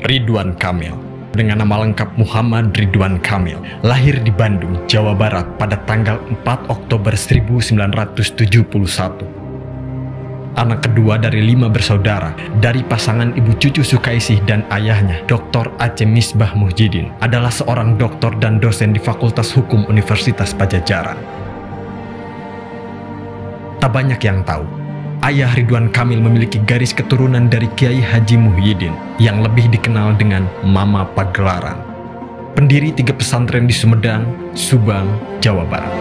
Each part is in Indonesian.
Ridwan Kamil, dengan nama lengkap Muhammad Ridwan Kamil, lahir di Bandung, Jawa Barat pada tanggal 4 Oktober 1971. Anak kedua dari 5 bersaudara, dari pasangan Ibu Cucu Sukaisih dan ayahnya, Dr. Aceh Misbah Muhyiddin, adalah seorang doktor dan dosen di Fakultas Hukum Universitas Padjadjaran. Tak banyak yang tahu, ayah Ridwan Kamil memiliki garis keturunan dari Kiai Haji Muhyiddin yang lebih dikenal dengan Mama Pagelaran, pendiri 3 pesantren di Sumedang, Subang, Jawa Barat.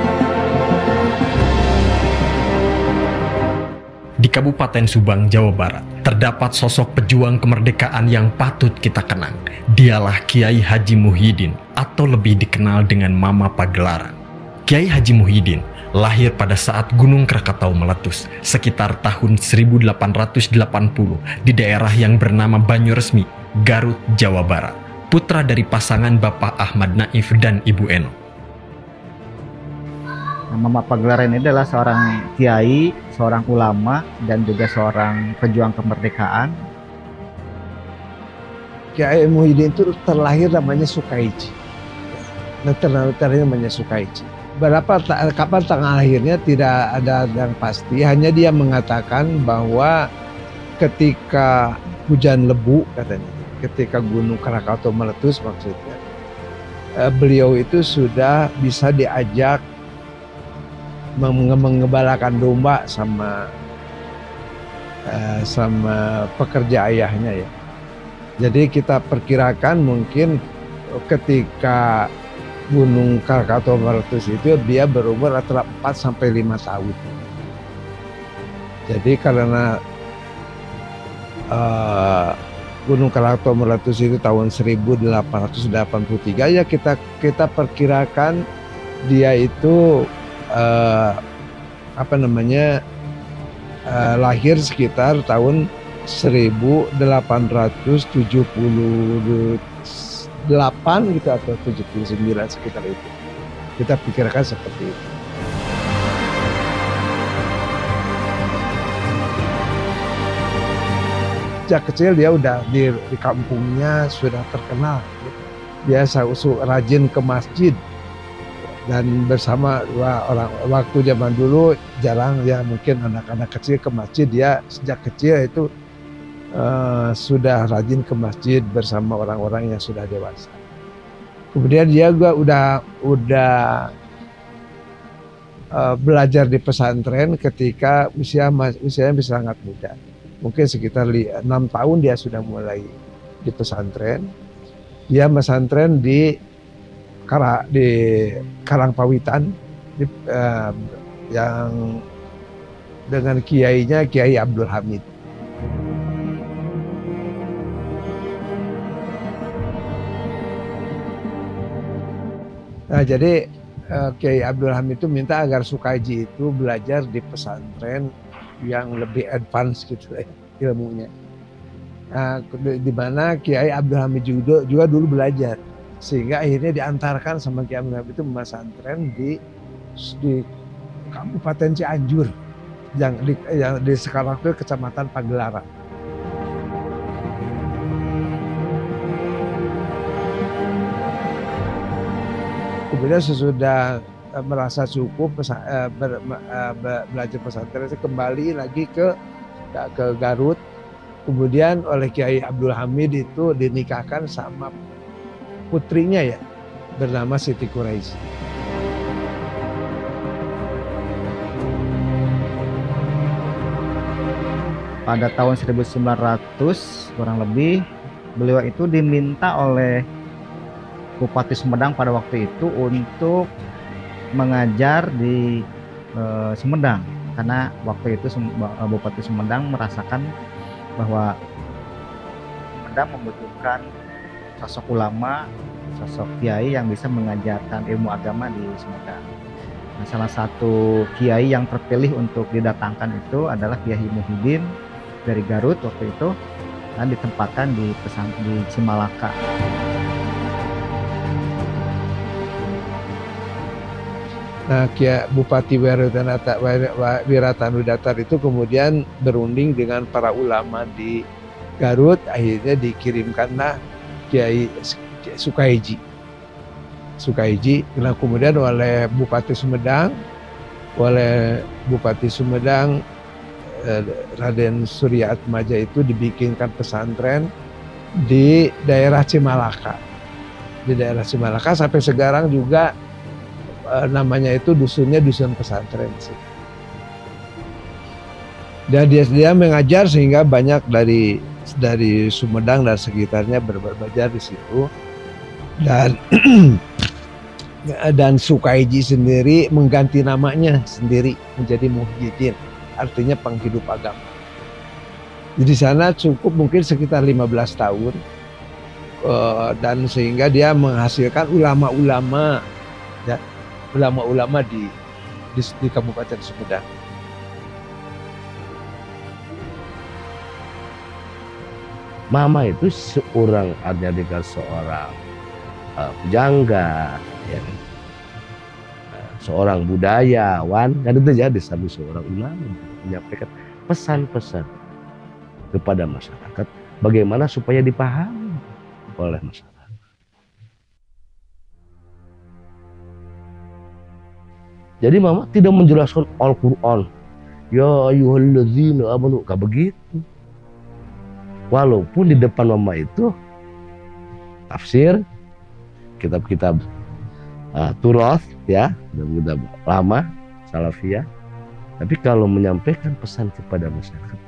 Di Kabupaten Subang, Jawa Barat, terdapat sosok pejuang kemerdekaan yang patut kita kenang. Dialah Kiai Haji Muhyiddin, atau lebih dikenal dengan Mama Pagelaran. Kiai Haji Muhyiddin lahir pada saat Gunung Krakatau meletus sekitar tahun 1880 di daerah yang bernama Banyuresmi, Garut, Jawa Barat. Putra dari pasangan Bapak Ahmad Naif dan Ibu Eno. Mama Pagelaran ini adalah seorang kiai, seorang ulama, dan juga seorang pejuang kemerdekaan. Kiai Muhyiddin itu terlahir namanya Sukaiji. Terlahir namanya Sukaiji. Kapan tanggal lahirnya tidak ada yang pasti, hanya dia mengatakan bahwa ketika hujan lebu, katanya, ketika Gunung Krakatau meletus maksudnya, beliau itu sudah bisa diajak mengembalakan domba sama pekerja ayahnya ya. Jadi kita perkirakan mungkin ketika Gunung Krakatau meletus itu dia berumur antara 4 sampai 5 tahun. Jadi karena Gunung Krakatau meletus itu tahun 1883 ya, kita perkirakan dia itu lahir sekitar tahun 1878 gitu atau 79 sekitar itu. Kita pikirkan seperti itu. Sejak kecil dia udah di kampungnya sudah terkenal. Dia rajin ke masjid dan bersama orang waktu zaman dulu jarang ya, mungkin anak-anak kecil ke masjid. Dia sejak kecil itu sudah rajin ke masjid bersama orang-orang yang sudah dewasa. Kemudian dia juga udah belajar di pesantren ketika usianya bisa sangat muda. Mungkin sekitar 6 tahun dia sudah mulai di pesantren. Dia pesantren di Karangpawitan yang dengan kiainya Kiai Abdul Hamid. Nah, jadi Kiai Abdul Hamid itu minta agar Sukaiji itu belajar di pesantren yang lebih advance gitu ya, ilmunya. Nah, di mana Kiai Abdul Hamid juga dulu belajar, sehingga akhirnya diantarkan sama Kiai Abdul Hamid itu pesantren di Kabupaten Cianjur yang di sekarang itu Kecamatan Pagelaran. Kemudian sesudah merasa cukup belajar pesantren, kembali lagi ke Garut. Kemudian oleh Kiai Abdul Hamid itu dinikahkan sama putrinya ya, bernama Siti Quraisy. Pada tahun 1900 kurang lebih, beliau itu diminta oleh Bupati Sumedang pada waktu itu untuk mengajar di Sumedang, karena waktu itu Bupati Sumedang merasakan bahwa Sumedang membutuhkan sosok ulama, sosok kiai yang bisa mengajarkan ilmu agama di Sumedang. Nah, salah satu kiai yang terpilih untuk didatangkan itu adalah Kiai Muhyiddin dari Garut waktu itu, dan ditempatkan di Cimalaka. Nah, Bupati Wiratanudatar itu kemudian berunding dengan para ulama di Garut, akhirnya dikirimkanlah Kiai Sukaiji. Nah, kemudian oleh Bupati Sumedang Raden Surya Atmaja itu dibikinkan pesantren di daerah Cimalaka. Di daerah Cimalaka sampai sekarang juga namanya itu dusunnya dusun pesantren sih. Dan dia mengajar sehingga banyak dari Sumedang dan sekitarnya belajar di situ. Dan Sukaiji sendiri mengganti namanya sendiri menjadi Muhyiddin, artinya penghidup agama. Di sana cukup mungkin sekitar 15 tahun, dan sehingga dia menghasilkan ulama-ulama di Kabupaten Sumedang. Mama itu seorang pujangga, ya, seorang budayawan, kan itu jadi sambil seorang ulama menyampaikan pesan-pesan kepada masyarakat bagaimana supaya dipahami oleh masyarakat. Jadi mama tidak menjelaskan Al-Quran, ya ayyuhalladzina amanu, gak begitu. Walaupun di depan mama itu tafsir, kitab-kitab Turath, ya, dan kitab lama Salafiyah. Tapi kalau menyampaikan pesan kepada masyarakat,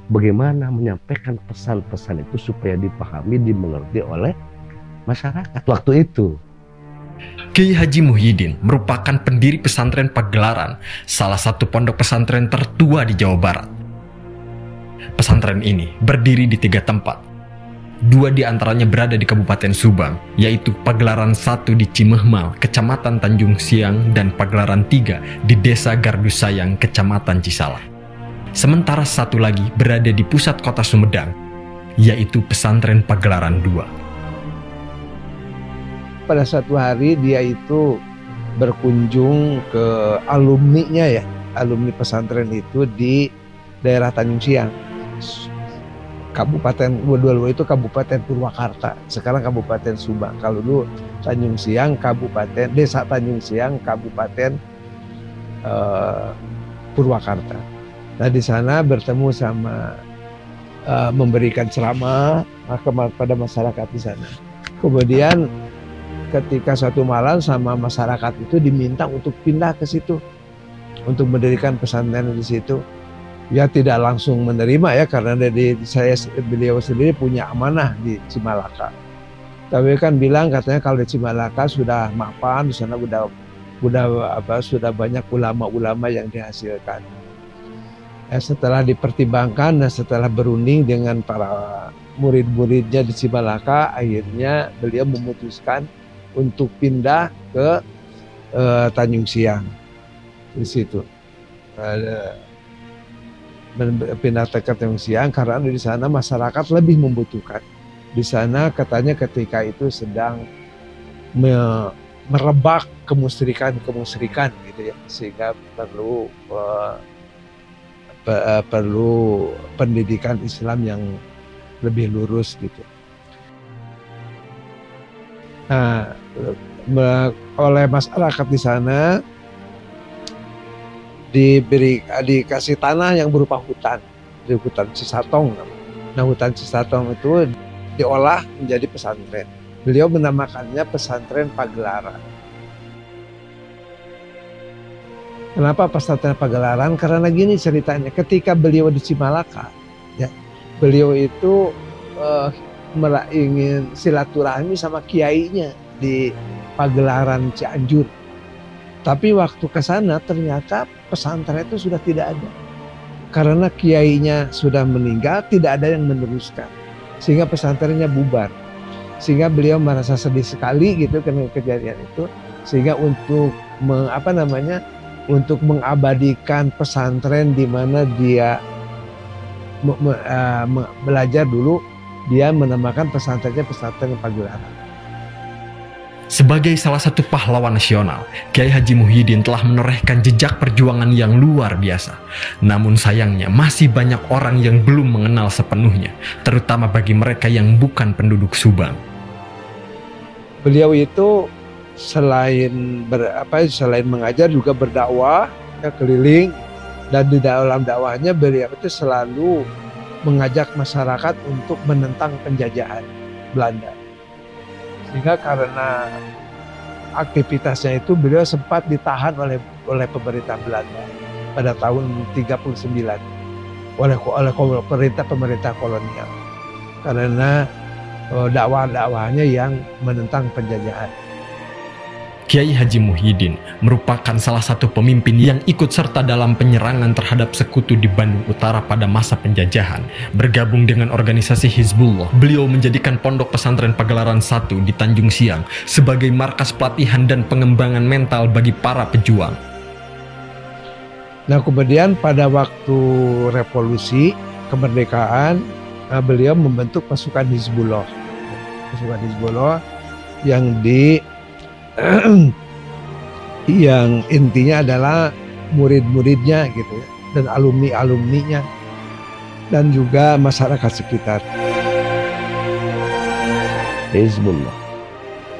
bagaimana menyampaikan pesan-pesan itu supaya dipahami, dimengerti oleh masyarakat waktu itu. Kiai Haji Muhyiddin merupakan pendiri pesantren Pagelaran, salah satu pondok pesantren tertua di Jawa Barat. Pesantren ini berdiri di 3 tempat. 2 di antaranya berada di Kabupaten Subang, yaitu Pagelaran 1 di Cimehmal, Kecamatan Tanjung Siang, dan Pagelaran 3 di Desa Gardusayang, Kecamatan Cisalah. Sementara 1 lagi berada di pusat kota Sumedang, yaitu Pesantren Pagelaran 2. Pada satu hari dia itu berkunjung ke alumninya, ya, alumni pesantren itu di daerah Tanjung Siang. Kabupaten dulu itu Kabupaten Purwakarta, sekarang Kabupaten Subang. Kalau dulu Tanjung Siang Kabupaten, Desa Tanjung Siang Kabupaten Purwakarta. Nah, di sana bertemu sama memberikan ceramah kepada masyarakat di sana. Kemudian ketika suatu malam sama masyarakat itu diminta untuk pindah ke situ untuk mendirikan pesantren di situ. Ya tidak langsung menerima, ya, karena beliau sendiri punya amanah di Cimalaka. Tapi kan bilang katanya kalau di Cimalaka sudah mapan, di sana sudah banyak ulama-ulama yang dihasilkan. Ya, setelah dipertimbangkan dan setelah berunding dengan para murid-muridnya di Cimalaka, akhirnya beliau memutuskan untuk pindah ke Tanjung Siang. Di situ pindah ke Tanjung Siang karena di sana masyarakat lebih membutuhkan. Di sana katanya ketika itu sedang merebak kemusyrikan gitu, ya, sehingga perlu pendidikan Islam yang lebih lurus gitu. Nah, oleh masyarakat di sana dikasih tanah yang berupa hutan, di hutan Cisatong. Nah, hutan Cisatong itu diolah menjadi pesantren. Beliau menamakannya Pesantren Pagelaran. Kenapa Pesantren Pagelaran? Karena gini ceritanya, ketika beliau di Cimalaka, ya, beliau itu ingin silaturahmi sama kiainya di Pagelaran Cianjur. Tapi waktu ke sana ternyata pesantren itu sudah tidak ada. Karena kiainya sudah meninggal, tidak ada yang meneruskan. Sehingga pesantrennya bubar. Sehingga beliau merasa sedih sekali gitu karena kejadian itu. Sehingga untuk untuk mengabadikan pesantren di mana dia belajar dulu, dia menamakan pesantrennya Pesantren Pagelaran. Sebagai salah satu pahlawan nasional, Kiai Haji Muhyiddin telah menorehkan jejak perjuangan yang luar biasa. Namun sayangnya masih banyak orang yang belum mengenal sepenuhnya, terutama bagi mereka yang bukan penduduk Subang. Beliau itu selain selain mengajar juga berdakwah ya, keliling, dan di dalam dakwahnya beliau itu selalu mengajak masyarakat untuk menentang penjajahan Belanda. Sehingga karena aktivitasnya itu beliau sempat ditahan oleh pemerintah Belanda pada tahun 39 oleh pemerintah kolonial karena dakwah-dakwahnya yang menentang penjajahan. Kiai Haji Muhyiddin merupakan salah satu pemimpin yang ikut serta dalam penyerangan terhadap sekutu di Bandung Utara pada masa penjajahan. Bergabung dengan organisasi Hizbullah, beliau menjadikan Pondok Pesantren Pagelaran I di Tanjung Siang sebagai markas pelatihan dan pengembangan mental bagi para pejuang. Nah, kemudian pada waktu revolusi kemerdekaan, beliau membentuk pasukan Hizbullah. Pasukan Hizbullah yang yang intinya adalah murid-muridnya gitu ya, dan alumni-alumninya dan juga masyarakat sekitar. Hizbullah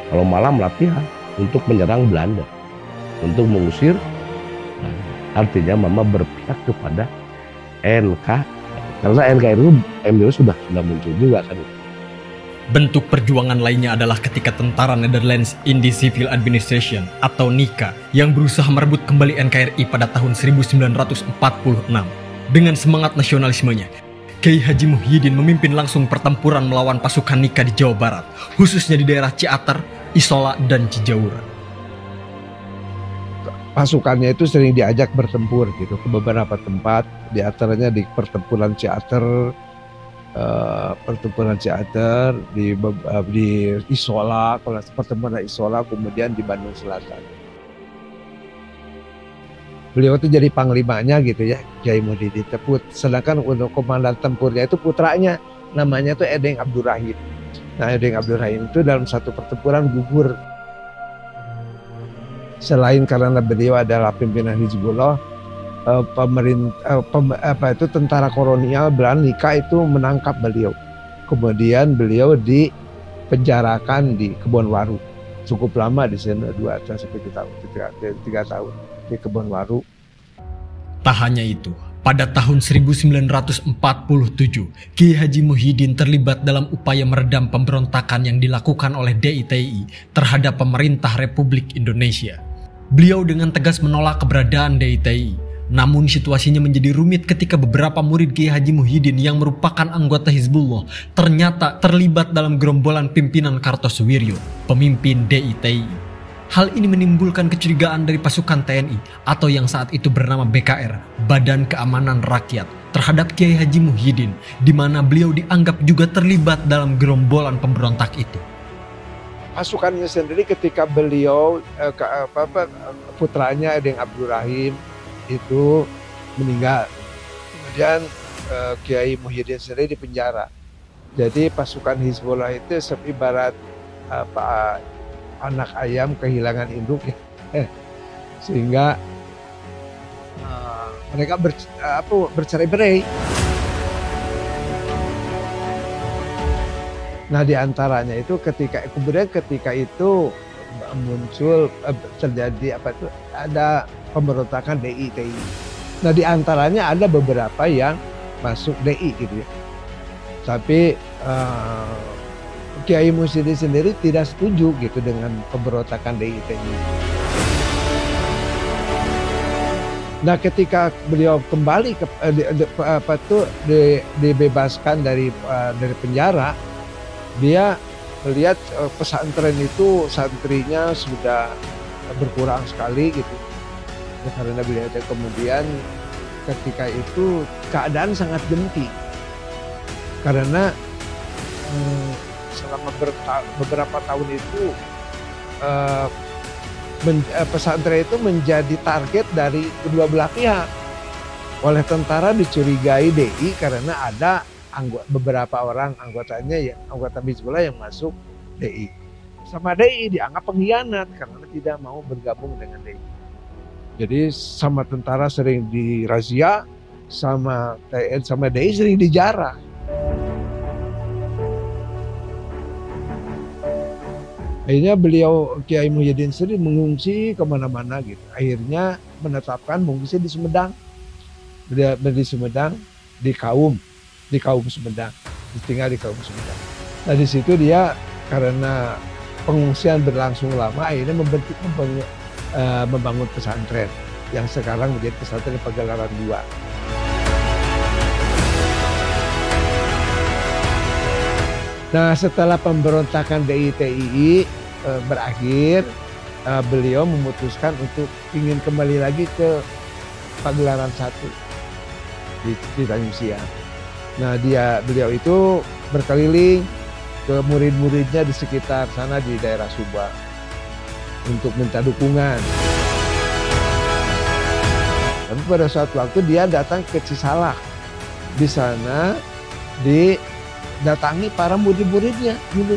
kalau malam latihan untuk menyerang Belanda, untuk mengusir. Artinya mama berpihak kepada NK, karena NKRI MDU sudah muncul juga kan. Bentuk perjuangan lainnya adalah ketika tentara Netherlands Indies Civil Administration atau NICA yang berusaha merebut kembali NKRI pada tahun 1946. Dengan semangat nasionalismenya, Kiai Haji Muhyiddin memimpin langsung pertempuran melawan pasukan NICA di Jawa Barat, khususnya di daerah Ciater, Isola, dan Cijaura. Pasukannya itu sering diajak bertempur gitu ke beberapa tempat, di antaranya di pertempuran Ciater, di Isola, kalau pertemuan Isola, kemudian di Bandung Selatan. Beliau itu jadi panglimanya gitu ya, Kiai Muhyiddin. Sedangkan untuk komandan tempurnya itu putranya, namanya tuh Edeng Abdurrahim. Nah, Edeng Abdurrahim itu dalam satu pertempuran gugur. Selain karena beliau adalah pimpinan Hizbullah, tentara kolonial Belanda NICA itu menangkap beliau. Kemudian beliau dipenjarakan di Kebonwaru. Cukup lama di sana, 3 tahun di Kebonwaru. Tak hanya itu, pada tahun 1947, Kiai Haji Muhyiddin terlibat dalam upaya meredam pemberontakan yang dilakukan oleh DITI terhadap pemerintah Republik Indonesia. Beliau dengan tegas menolak keberadaan DITI. Namun situasinya menjadi rumit ketika beberapa murid Kiai Haji Muhyiddin yang merupakan anggota Hizbullah ternyata terlibat dalam gerombolan pimpinan Kartosuwiryo, pemimpin DITI. Hal ini menimbulkan kecurigaan dari pasukan TNI atau yang saat itu bernama BKR, Badan Keamanan Rakyat, terhadap Kiai Haji Muhyiddin, di mana beliau dianggap juga terlibat dalam gerombolan pemberontak itu. Pasukannya sendiri ketika beliau putranya Edeng Abdurrahim itu meninggal, kemudian Kiai Muhyiddin sendiri dipenjara. Jadi pasukan Hizbullah itu ibarat anak ayam kehilangan induk ya. Sehingga mereka bercerai-berai. Nah, di antaranya itu ketika itu muncul terjadi ada pemberontakan DITI. Nah, di antaranya ada beberapa yang masuk DI gitu ya. Tapi Kiai Muhyiddin sendiri tidak setuju gitu dengan pemberontakan DITI. Nah, ketika beliau kembali dibebaskan dari penjara, dia melihat pesantren itu santrinya sudah berkurang sekali gitu. Karena beliau kemudian ketika itu keadaan sangat genting karena selama beberapa tahun itu pesantren itu menjadi target dari kedua belah pihak. Oleh tentara dicurigai DI karena ada beberapa orang anggota Hizbullah yang masuk DI. sama DI dianggap pengkhianat karena tidak mau bergabung dengan DI. Jadi sama tentara sering dirazia, sama TNI sama DI sering dijarah. Akhirnya beliau Kiai Muhyiddin sendiri mengungsi kemana-mana gitu. Akhirnya menetapkan mengungsi di Sumedang. Dia di Sumedang, di kaum Sumedang, tinggal di kaum Sumedang. Nah di situ dia karena pengungsian berlangsung lama, akhirnya membangun pesantren yang sekarang menjadi pesantren Pagelaran II. Nah setelah pemberontakan DI-TII berakhir, beliau memutuskan untuk ingin kembali lagi ke Pagelaran I di Tanjung Siang. Nah beliau itu berkeliling ke murid-muridnya di sekitar sana di daerah Subang untuk minta dukungan. Tapi pada suatu waktu dia datang ke Cisalak. Di sana didatangi para murid-muridnya dulu.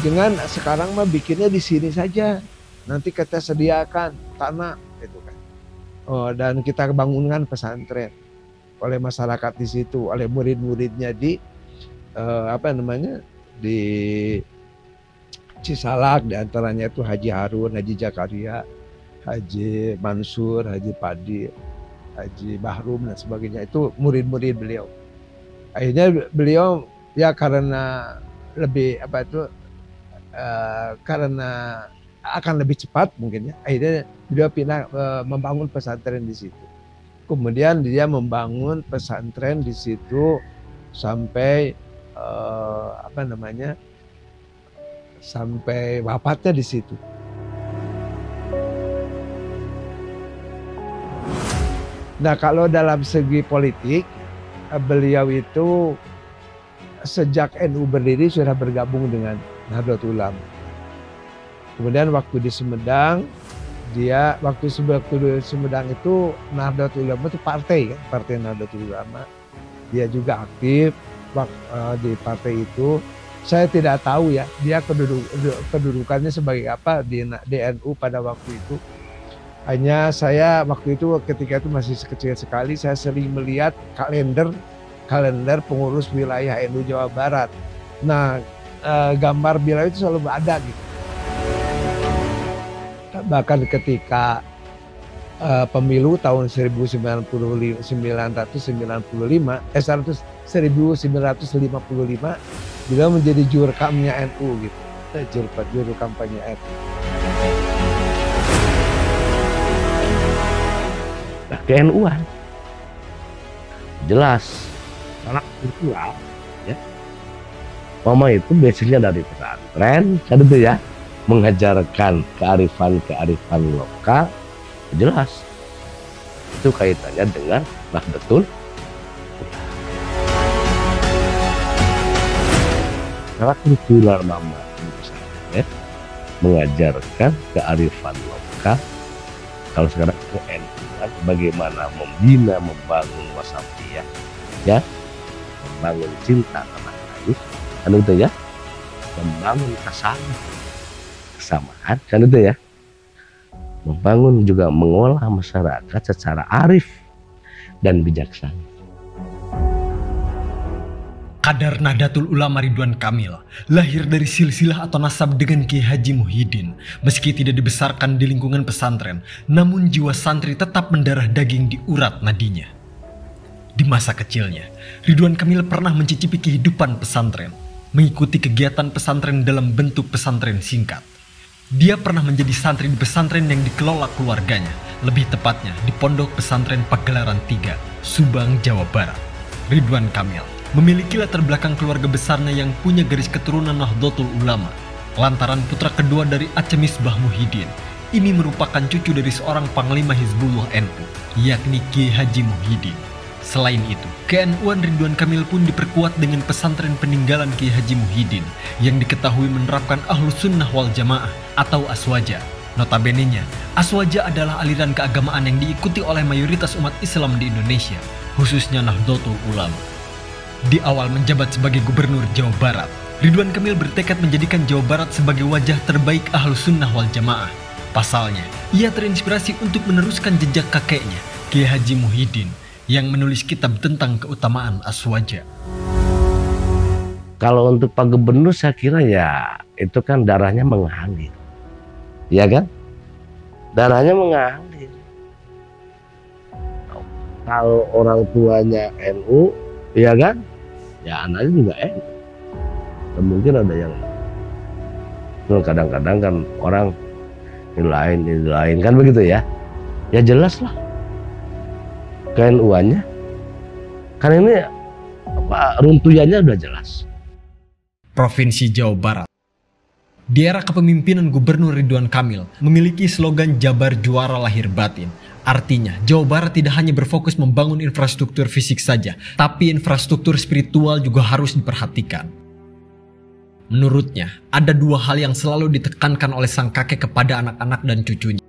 Jangan sekarang mah bikinnya di sini saja. Nanti kita sediakan tanah itu kan. Oh, dan kita bangunkan pesantren oleh masyarakat di situ, oleh murid-muridnya di di Cisalak, diantaranya itu Haji Harun, Haji Jakaria, Haji Mansur, Haji Padi, Haji Bahrum dan sebagainya, itu murid-murid beliau. Akhirnya beliau ya karena lebih karena akan lebih cepat mungkin ya, akhirnya beliau pindah membangun pesantren di situ. Kemudian dia membangun pesantren di situ sampai sampai wafatnya di situ. Nah kalau dalam segi politik, beliau itu sejak NU berdiri sudah bergabung dengan Nahdlatul Ulama. Kemudian waktu di Sumedang, waktu di Sumedang itu Nahdlatul Ulama itu partai kan, Partai Nahdlatul Ulama. Dia juga aktif di partai itu. Saya tidak tahu ya dia kedudukannya sebagai apa di NU pada waktu itu. Hanya saya waktu itu ketika itu masih kecil sekali, saya sering melihat kalender pengurus wilayah NU Jawa Barat. Nah gambar beliau itu selalu ada gitu. Bahkan ketika pemilu tahun 1955, beliau menjadi juru kampanye NU gitu, juru kampanye NU. Nah, ke-NU-an jelas anak kultural ya. Mama itu basicnya dari pesantren, kan itu ya, mengajarkan kearifan lokal. Jelas itu kaitannya dengan Nahdlatul Ulama. Kultural mama ya, mengajarkan kearifan lokal. Kalau sekarang ke NU bagaimana membina, membangun wasatiyah ya, membangun cinta tanah air, kan itu ya, membangun kesamaan, kan itu ya, membangun juga mengolah masyarakat secara arif dan bijaksana. Kadar Nahdlatul Ulama Ridwan Kamil lahir dari silsilah atau nasab dengan Kiai Haji Muhyiddin. Meski tidak dibesarkan di lingkungan pesantren, namun jiwa santri tetap mendarah daging di urat nadinya. Di masa kecilnya, Ridwan Kamil pernah mencicipi kehidupan pesantren, mengikuti kegiatan pesantren dalam bentuk pesantren singkat. Dia pernah menjadi santri di pesantren yang dikelola keluarganya, lebih tepatnya di Pondok Pesantren Pagelaran III, Subang, Jawa Barat. Ridwan Kamil memiliki latar belakang keluarga besarnya yang punya garis keturunan Nahdlatul Ulama. Lantaran putra kedua dari Aceh Misbah Muhyiddin, ini merupakan cucu dari seorang panglima Hizbullah NU, yakni Kiai Haji Muhyiddin. Selain itu, ke-NU-an Ridwan Kamil pun diperkuat dengan pesantren peninggalan Kiai Haji Muhyiddin yang diketahui menerapkan Ahlus Sunnah wal Jamaah atau Aswaja. Notabene-nya, Aswaja adalah aliran keagamaan yang diikuti oleh mayoritas umat Islam di Indonesia, khususnya Nahdlatul Ulama. Di awal menjabat sebagai Gubernur Jawa Barat, Ridwan Kamil bertekad menjadikan Jawa Barat sebagai wajah terbaik Ahlus Sunnah wal Jamaah. Pasalnya, ia terinspirasi untuk meneruskan jejak kakeknya, Kiai Haji Muhyiddin, yang menulis kitab tentang keutamaan Aswaja. Kalau untuk Pak Gubernur saya kira ya itu kan darahnya mengalir. Ya kan? Darahnya mengalir. Kalau orang tuanya NU, ya kan? Ya anaknya juga NU. Dan mungkin ada yang kadang-kadang kan orang ini lain kan begitu ya. Ya jelas lah. KNU-nya. Kan ini runtuyannya udah jelas. Provinsi Jawa Barat. Di era kepemimpinan Gubernur Ridwan Kamil memiliki slogan Jabar Juara Lahir Batin. Artinya, Jawa Barat tidak hanya berfokus membangun infrastruktur fisik saja, tapi infrastruktur spiritual juga harus diperhatikan. Menurutnya, ada dua hal yang selalu ditekankan oleh sang kakek kepada anak-anak dan cucunya.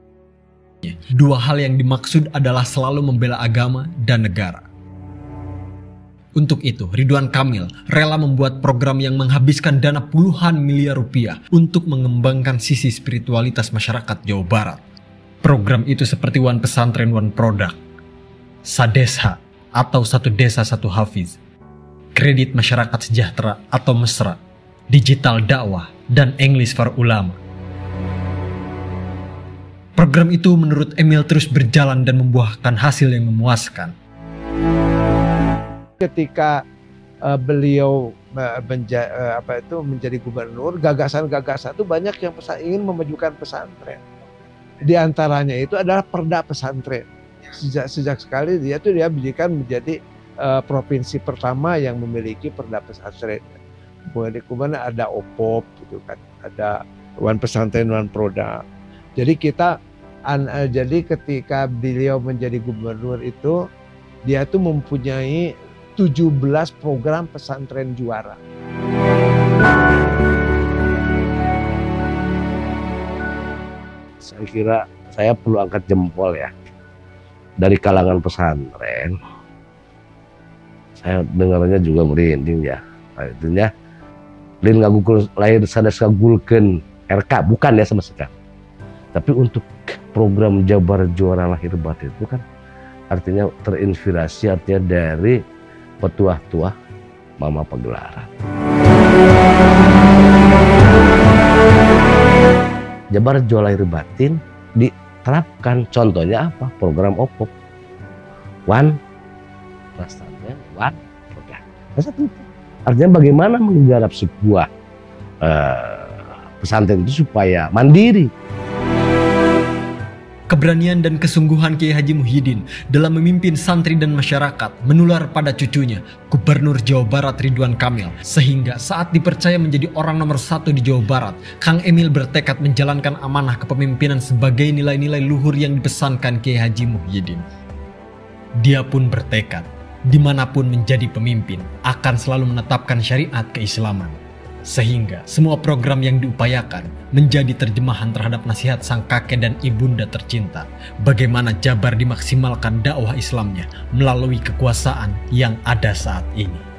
Dua hal yang dimaksud adalah selalu membela agama dan negara. Untuk itu, Ridwan Kamil rela membuat program yang menghabiskan dana puluhan miliar rupiah untuk mengembangkan sisi spiritualitas masyarakat Jawa Barat. Program itu seperti One Pesantren One Product, Sadesha atau Satu Desa Satu Hafiz, Kredit Masyarakat Sejahtera atau Mesra, Digital Dakwah, dan English for Ulama. Program itu menurut Emil terus berjalan dan membuahkan hasil yang memuaskan. Ketika beliau menjadi gubernur, gagasan-gagasan itu banyak yang ingin memajukan pesantren. Di antaranya itu adalah perda pesantren. Sejak sekali dia menjadi provinsi pertama yang memiliki perda pesantren. Kemudian ada OPOP gitu kan, ada One Pesantren One Product. Jadi ketika beliau menjadi gubernur itu dia tuh mempunyai 17 program pesantren juara. Saya kira saya perlu angkat jempol ya. Dari kalangan pesantren, saya dengarnya juga merinding ya. Artinya lain ngagukul lahir sadas ngagulkeun RK bukan ya sama sekali. Tapi untuk program Jabar Juara Lahir Batin itu kan artinya terinspirasi artinya dari petuah-tuah Mama Pagelaran. Jabar Juara Lahir Batin diterapkan, contohnya apa? Program OPOP. One Pesantren One Product. Artinya bagaimana menggarap sebuah pesantren itu supaya mandiri. Keberanian dan kesungguhan Kiai Haji Muhyiddin dalam memimpin santri dan masyarakat menular pada cucunya, Gubernur Jawa Barat Ridwan Kamil. Sehingga saat dipercaya menjadi orang nomor 1 di Jawa Barat, Kang Emil bertekad menjalankan amanah kepemimpinan sebagai nilai-nilai luhur yang dipesankan Kiai Haji Muhyiddin. Dia pun bertekad, dimanapun menjadi pemimpin, akan selalu menetapkan syariat keislaman. Sehingga semua program yang diupayakan menjadi terjemahan terhadap nasihat sang kakek dan ibunda tercinta. Bagaimana Jabar dimaksimalkan dakwah Islamnya melalui kekuasaan yang ada saat ini.